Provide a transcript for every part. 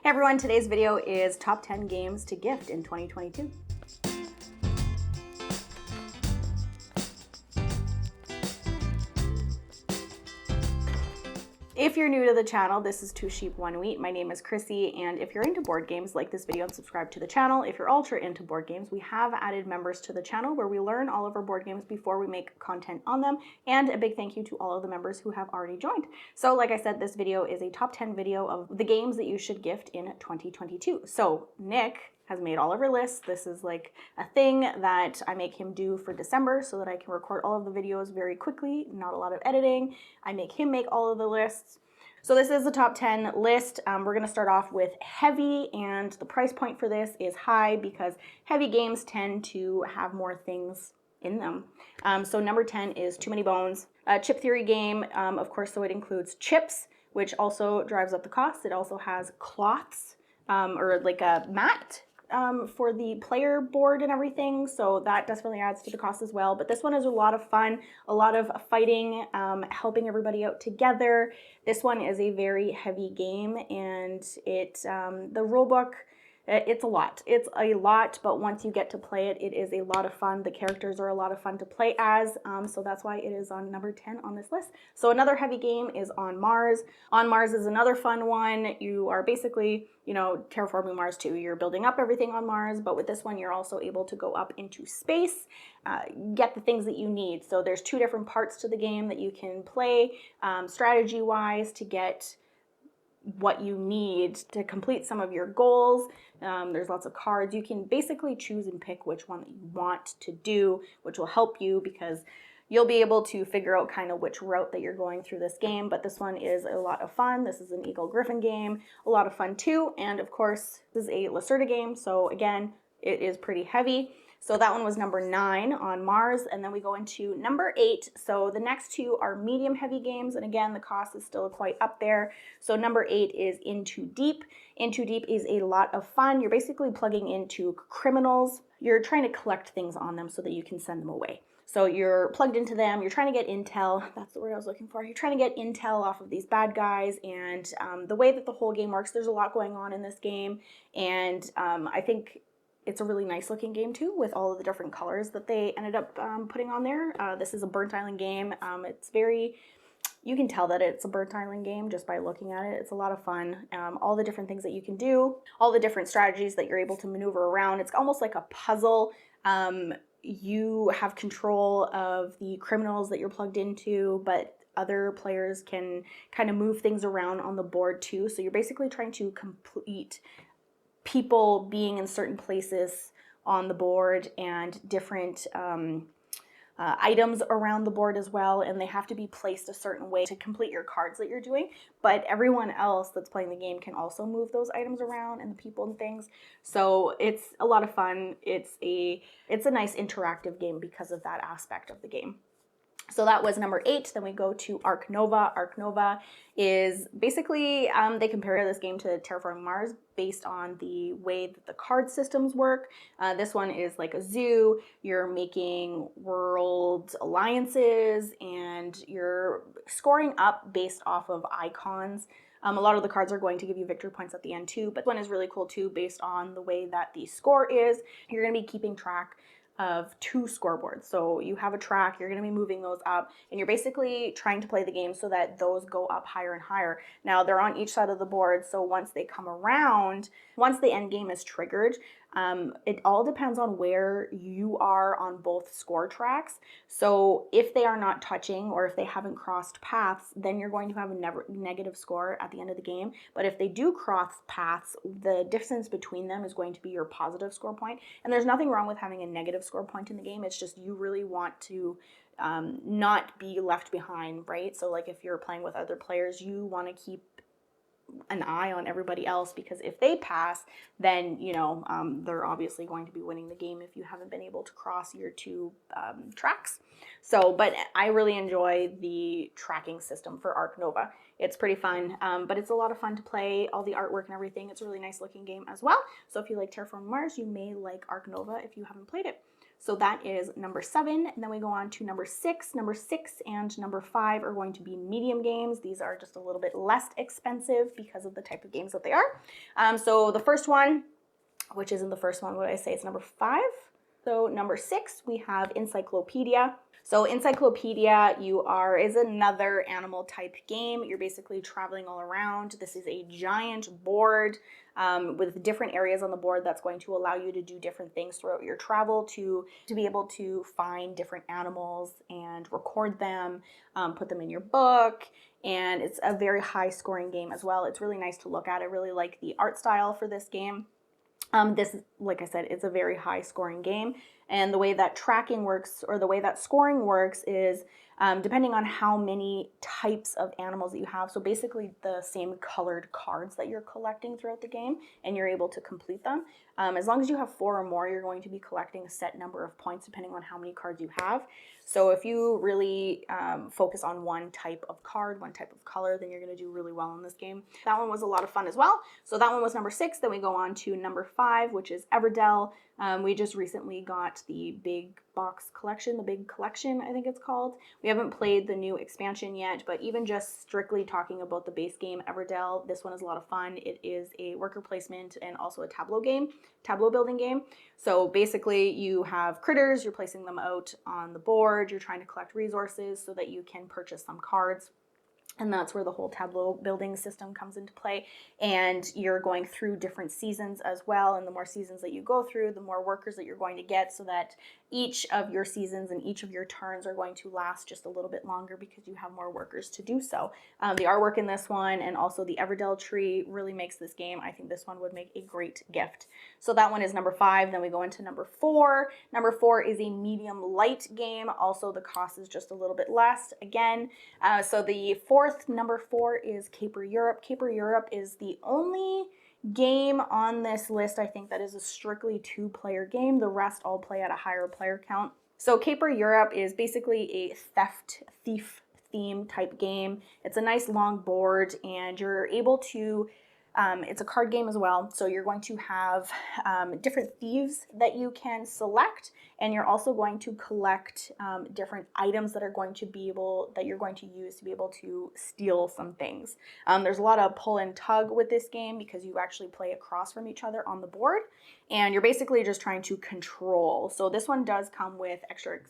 Hey everyone, today's video is top 10 games to gift in 2022. If you're new to the channel, this is 2 Sheep 1 Wheat. My name is Krissy, and if you're into board games, like this video and subscribe to the channel. If you're ultra into board games, we have added members to the channel where we learn all of our board games before we make content on them, and a big thank you to all of the members who have already joined. So like I said, this video is a top 10 video of the games that you should gift in 2022. So Nick has made all of our lists. This is like a thing that I make him do for December so that I can record all of the videos very quickly, not a lot of editing. I make him make all of the lists. So this is the top 10 list. We're gonna start off with heavy, and the price point for this is high because heavy games tend to have more things in them. So number 10 is Too Many Bones. A chip theory game, of course, so it includes chips, which also drives up the cost. It also has cloths, or like a mat, for the player board and everything, so that definitely adds to the cost as well. But this one is a lot of fun, a lot of fighting, helping everybody out together. This one is a very heavy game, and the rule book, it's a lot. It's a lot, but once you get to play it, it is a lot of fun. The characters are a lot of fun to play as, so that's why it is on number 10 on this list. So another heavy game is On Mars. On Mars is another fun one. You are basically, you know, terraforming Mars too. You're building up everything on Mars, but with this one, you're also able to go up into space, get the things that you need. So there's 2 different parts to the game that you can play strategy-wise to get what you need to complete some of your goals. There's lots of cards. You can basically choose and pick which one that you want to do, which will help you because you'll be able to figure out kind of which route that you're going through this game. But this one is a lot of fun. This is an Eagle Griffin game, a lot of fun too. And of course, this is a 𝒬𝒐𝒏 game. So again, it is pretty heavy. So that one was number 9 on Mars, and then we go into number 8. So the next 2 are medium heavy games, and again, the cost is still quite up there. So number 8 is In Too Deep. In Too Deep is a lot of fun. You're basically plugging into criminals. You're trying to collect things on them so that you can send them away. So you're plugged into them, you're trying to get intel, that's the word I was looking for. You're trying to get intel off of these bad guys, and the way that the whole game works, there's a lot going on in this game, and I think it's a really nice looking game too, with all of the different colors that they ended up putting on there. This is a Burnt Island game. It's very, you can tell that it's a Burnt Island game just by looking at it. It's a lot of fun. All the different things that you can do, all the different strategies that you're able to maneuver around. It's almost like a puzzle. You have control of the criminals that you're plugged into, but other players can kind of move things around on the board too. So you're basically trying to complete people being in certain places on the board and different items around the board as well, and they have to be placed a certain way to complete your cards that you're doing, but everyone else that's playing the game can also move those items around and the people and things. So it's a lot of fun. It's a nice interactive game because of that aspect of the game. So that was number 8. Then we go to Ark Nova. Ark Nova is basically, they compare this game to Terraforming Mars based on the way that the card systems work. This one is like a zoo. You're making world alliances and you're scoring up based off of icons. A lot of the cards are going to give you victory points at the end too, but one is really cool too based on the way that the score is. You're going to be keeping track of 2 scoreboards. So you have a track, you're going to be moving those up, and you're basically trying to play the game so that those go up higher and higher. Now they're on each side of the board, so once they come around, once the end game is triggered, it all depends on where you are on both score tracks. So if they are not touching or if they haven't crossed paths, then you're going to have a negative score at the end of the game. But if they do cross paths, the distance between them is going to be your positive score point. And there's nothing wrong with having a negative score point in the game. It's just you really want to not be left behind, right? So like if you're playing with other players, you want to keep an eye on everybody else, because if they pass, then you know they're obviously going to be winning the game if you haven't been able to cross your 2 tracks. So, but I really enjoy the tracking system for Ark Nova. It's pretty fun, but it's a lot of fun to play. All the artwork and everything. It's a really nice looking game as well. So if you like Terraforming Mars, you may like Ark Nova if you haven't played it. So that is number 7. And then we go on to number 6. Number 6 and number 5 are going to be medium games. These are just a little bit less expensive because of the type of games that they are. So the first one, which isn't the first one, what did I say? It's number 5. So number 6, we have Encyclopedia. So Encyclopedia is another animal type game. You're basically traveling all around. This is a giant board with different areas on the board that's going to allow you to do different things throughout your travel to be able to find different animals and record them, put them in your book. And it's a very high scoring game as well. It's really nice to look at. I really like the art style for this game. This, like I said, it's a very high scoring game, and the way that tracking works, or the way that scoring works, is depending on how many types of animals that you have. So basically the same colored cards that you're collecting throughout the game, and you're able to complete them. As long as you have 4 or more, you're going to be collecting a set number of points depending on how many cards you have. So if you really focus on one type of card, one type of color, then you're going to do really well in this game. That one was a lot of fun as well. So that one was number 6. Then we go on to number 5, which is Everdell. We just recently got the big box collection, the big collection, I think it's called. We haven't played the new expansion yet, but even just strictly talking about the base game, Everdell, this one is a lot of fun. It is a worker placement and also a tableau building game. So basically you have critters, you're placing them out on the board, you're trying to collect resources so that you can purchase some cards. And that's where the whole tableau building system comes into play. And you're going through different seasons as well. And the more seasons that you go through, the more workers that you're going to get, so that each of your seasons and each of your turns are going to last just a little bit longer because you have more workers to do so. The artwork in this one and also the Everdell tree really makes this game. I think this one would make a great gift. So that one is number 5. Then we go into number 4. Number 4 is a medium light game. Also, the cost is just a little bit less again. So the number 4 is Caper Europe. Caper Europe is the only game on this list, I think, that is a strictly 2-player game. The rest all play at a higher player count. So Caper Europe is basically a thief theme type game. It's a nice long board, and you're able to it's a card game as well, so you're going to have different thieves that you can select, and you're also going to collect different items that you're going to use to be able to steal some things. There's a lot of pull and tug with this game because you actually play across from each other on the board, and you're basically just trying to control. So this one does come with extra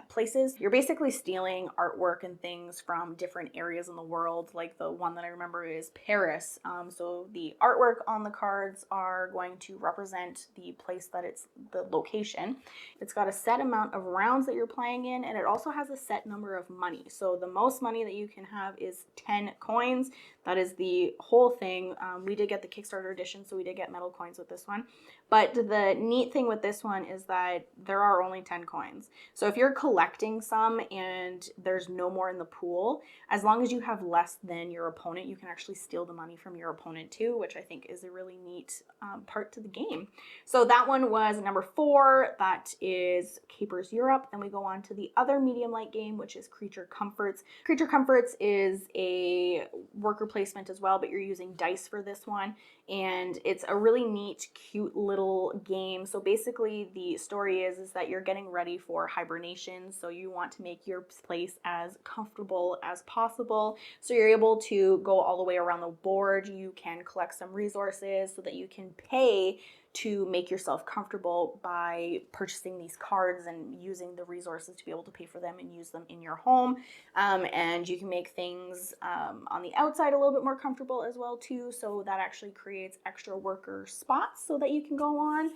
places. You're basically stealing artwork and things from different areas in the world. Like the one that I remember is Paris. So the artwork on the cards are going to represent the place that it's the location. It's got a set amount of rounds that you're playing in, and it also has a set number of money. So the most money that you can have is 10 coins. That is the whole thing. We did get the Kickstarter edition, so we did get metal coins with this one. But the neat thing with this one is that there are only 10 coins. So if you're collecting some and there's no more in the pool, as long as you have less than your opponent, you can actually steal the money from your opponent too, which I think is a really neat part to the game. So that one was number 4. That is Capers Europe. Then we go on to the other medium light game, which is Creature Comforts. Creature Comforts is a worker placement as well, but you're using dice for this one. And it's a really neat, cute little game. So basically the story is that you're getting ready for hibernation. So you want to make your place as comfortable as possible. So you're able to go all the way around the board. You can collect some resources so that you can pay to make yourself comfortable by purchasing these cards and using the resources to be able to pay for them and use them in your home. And you can make things on the outside a little bit more comfortable as well too, so that actually creates extra worker spots so that you can go on.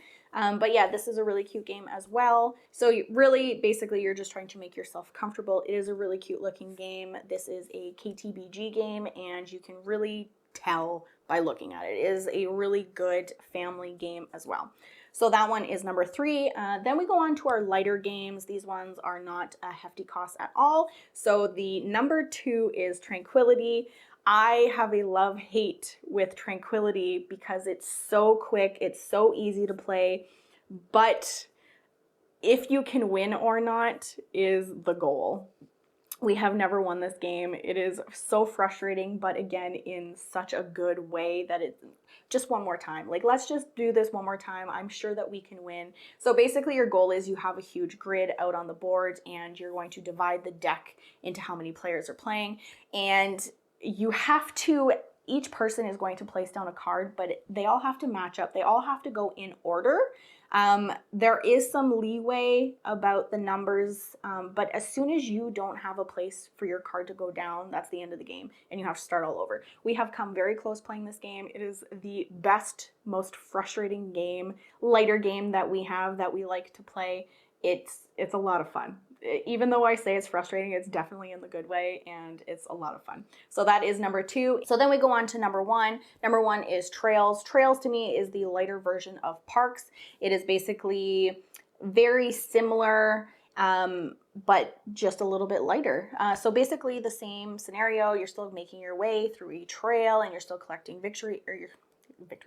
But yeah, this is a really cute game as well. So really, basically, you're just trying to make yourself comfortable. It is a really cute looking game. This is a KTBG game, and you can really tell by looking at it. It is a really good family game as well. So that one is number 3. Then we go on to our lighter games. These ones are not a hefty cost at all. So the number 2 is Tranquility. I have a love-hate with Tranquility because it's so quick, it's so easy to play, but if you can win or not is the goal. We have never won this game. It is so frustrating, but again, in such a good way that it's just one more time. Like, let's just do this one more time. I'm sure that we can win. So basically your goal is you have a huge grid out on the board and you're going to divide the deck into how many players are playing. And you have to, each person is going to place down a card, but they all have to match up. They all have to go in order. There is some leeway about the numbers, but as soon as you don't have a place for your card to go down, that's the end of the game and you have to start all over. We have come very close playing this game. It is the best, most frustrating game, lighter game that we have that we like to play. It's a lot of fun. Even though I say it's frustrating, it's definitely in the good way, and it's a lot of fun. So that is number 2. So then we go on to number 1. Number 1 is Trails. Trails to me is the lighter version of Parks. It is basically very similar, but just a little bit lighter. So basically the same scenario. You're still making your way through a trail, and you're still collecting victory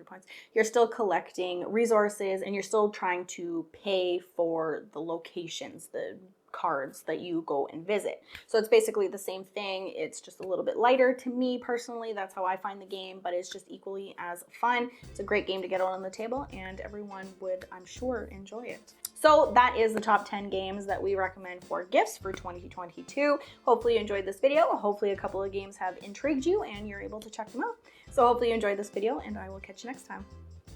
points. You're still collecting resources, and you're still trying to pay for the locations, the cards that you go and visit. So it's basically the same thing. It's just a little bit lighter to me personally. That's how I find the game, but it's just equally as fun. It's a great game to get out on the table, and everyone would, I'm sure, enjoy it. So that is the top 10 games that we recommend for gifts for 2022. Hopefully you enjoyed this video. Hopefully a couple of games have intrigued you and you're able to check them out. So hopefully you enjoyed this video, and I will catch you next time.